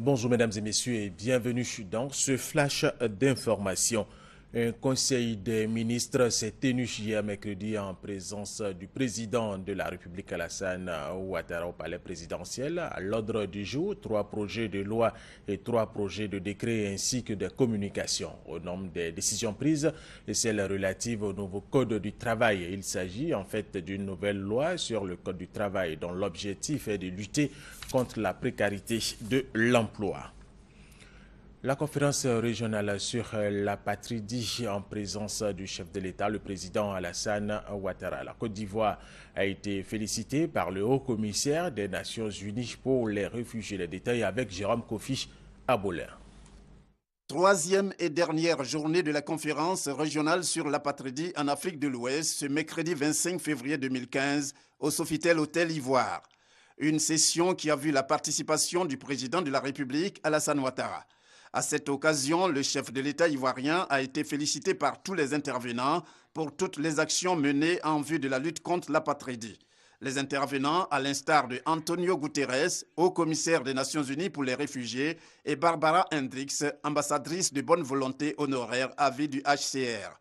Bonjour mesdames et messieurs et bienvenue dans ce flash d'information. Un conseil des ministres s'est tenu hier mercredi en présence du président de la République Alassane Ouattara au palais présidentiel. À l'ordre du jour, 3 projets de loi et 3 projets de décret ainsi que des communications. Au nombre des décisions prises, celles relatives au nouveau code du travail. Il s'agit en fait d'une nouvelle loi sur le code du travail dont l'objectif est de lutter contre la précarité de l'emploi. La conférence régionale sur l'apatridie en présence du chef de l'État, le président Alassane Ouattara. La Côte d'Ivoire a été félicitée par le haut-commissaire des Nations Unies pour les réfugiés. Les détails avec Jérôme Kofi Abolin. Troisième et dernière journée de la conférence régionale sur l'apatridie en Afrique de l'Ouest, ce mercredi 25 février 2015 au Sofitel Hôtel Ivoire. Une session qui a vu la participation du président de la République, Alassane Ouattara. À cette occasion, le chef de l'État ivoirien a été félicité par tous les intervenants pour toutes les actions menées en vue de la lutte contre l'apatridie. Les intervenants, à l'instar de Antonio Guterres, haut-commissaire des Nations Unies pour les réfugiés, et Barbara Hendricks, ambassadrice de bonne volonté honoraire à vie du HCR.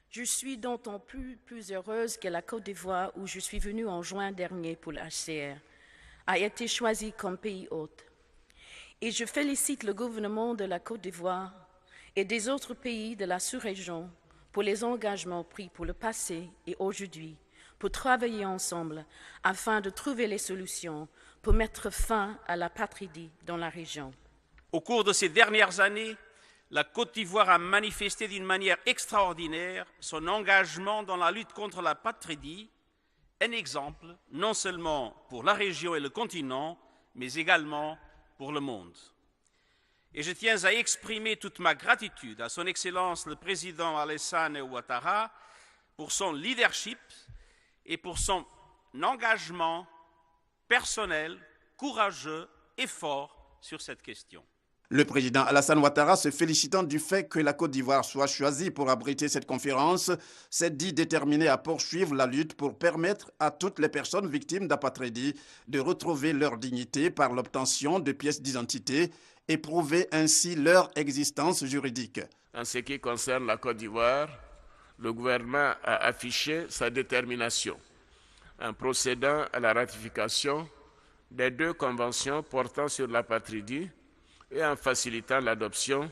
Je suis d'autant plus heureuse que la Côte d'Ivoire, où je suis venue en juin dernier pour le HCR, a été choisie comme pays hôte. Et je félicite le gouvernement de la Côte d'Ivoire et des autres pays de la sous-région pour les engagements pris pour le passé et aujourd'hui, pour travailler ensemble afin de trouver les solutions pour mettre fin à l'apatridie dans la région. Au cours de ces dernières années, la Côte d'Ivoire a manifesté d'une manière extraordinaire son engagement dans la lutte contre l'apatridie, un exemple non seulement pour la région et le continent, mais également pour le monde. Et je tiens à exprimer toute ma gratitude à son Excellence le Président Alassane Ouattara pour son leadership et pour son engagement personnel, courageux et fort sur cette question. Le président Alassane Ouattara, se félicitant du fait que la Côte d'Ivoire soit choisie pour abriter cette conférence, s'est dit déterminé à poursuivre la lutte pour permettre à toutes les personnes victimes d'apatridie de retrouver leur dignité par l'obtention de pièces d'identité et prouver ainsi leur existence juridique. En ce qui concerne la Côte d'Ivoire, le gouvernement a affiché sa détermination en procédant à la ratification des 2 conventions portant sur l'apatridie et en facilitant l'adoption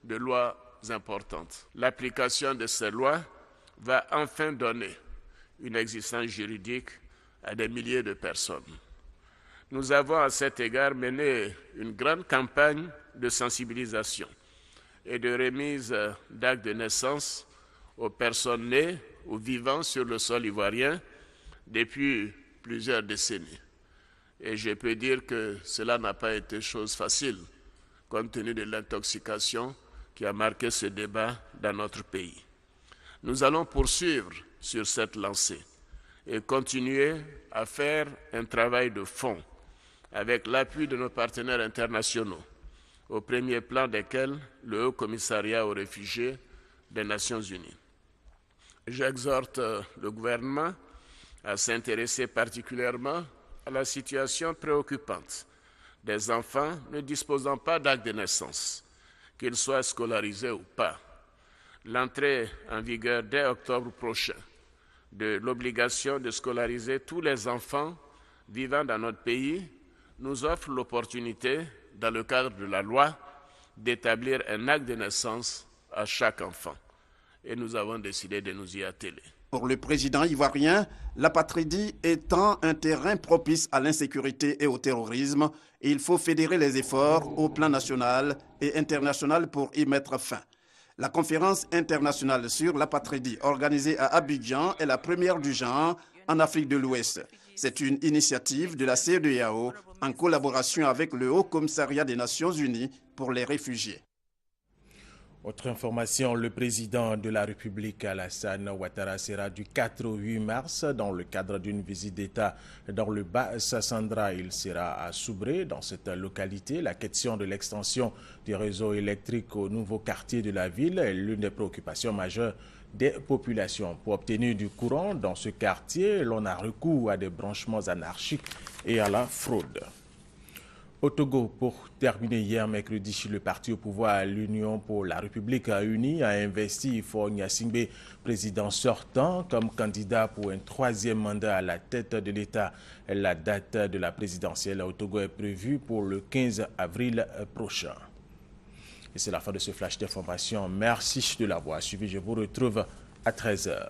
de lois importantes. L'application de ces lois va enfin donner une existence juridique à des milliers de personnes. Nous avons à cet égard mené une grande campagne de sensibilisation et de remise d'actes de naissance aux personnes nées ou vivant sur le sol ivoirien depuis plusieurs décennies. Et je peux dire que cela n'a pas été chose facile, compte tenu de l'intoxication qui a marqué ce débat dans notre pays. Nous allons poursuivre sur cette lancée et continuer à faire un travail de fond avec l'appui de nos partenaires internationaux, au premier plan desquels le Haut Commissariat aux réfugiés des Nations Unies. J'exhorte le gouvernement à s'intéresser particulièrement à la situation préoccupante des enfants ne disposant pas d'acte de naissance, qu'ils soient scolarisés ou pas. L'entrée en vigueur dès octobre prochain de l'obligation de scolariser tous les enfants vivant dans notre pays nous offre l'opportunité, dans le cadre de la loi, d'établir un acte de naissance à chaque enfant. Et nous avons décidé de nous y atteler. Pour le président ivoirien, l'apatridie étant un terrain propice à l'insécurité et au terrorisme, il faut fédérer les efforts au plan national et international pour y mettre fin. La conférence internationale sur l'apatridie organisée à Abidjan est la première du genre en Afrique de l'Ouest. C'est une initiative de la CEDEAO en collaboration avec le Haut Commissariat des Nations Unies pour les réfugiés. Autre information, le président de la République, Alassane Ouattara, sera du 4 au 8 mars dans le cadre d'une visite d'État dans le Bas-Sassandra. Il sera à Soubré, dans cette localité. La question de l'extension du réseau électrique au nouveau quartier de la ville est l'une des préoccupations majeures des populations. Pour obtenir du courant dans ce quartier, l'on a recours à des branchements anarchiques et à la fraude. Au Togo, pour terminer, hier mercredi, le parti au pouvoir, l'Union pour la République unie, a investi Faure Gnassingbé, président sortant, comme candidat pour un 3e mandat à la tête de l'État. La date de la présidentielle au Togo est prévue pour le 15 avril prochain. Et c'est la fin de ce flash d'information. Merci de l'avoir suivi. Je vous retrouve à 13h.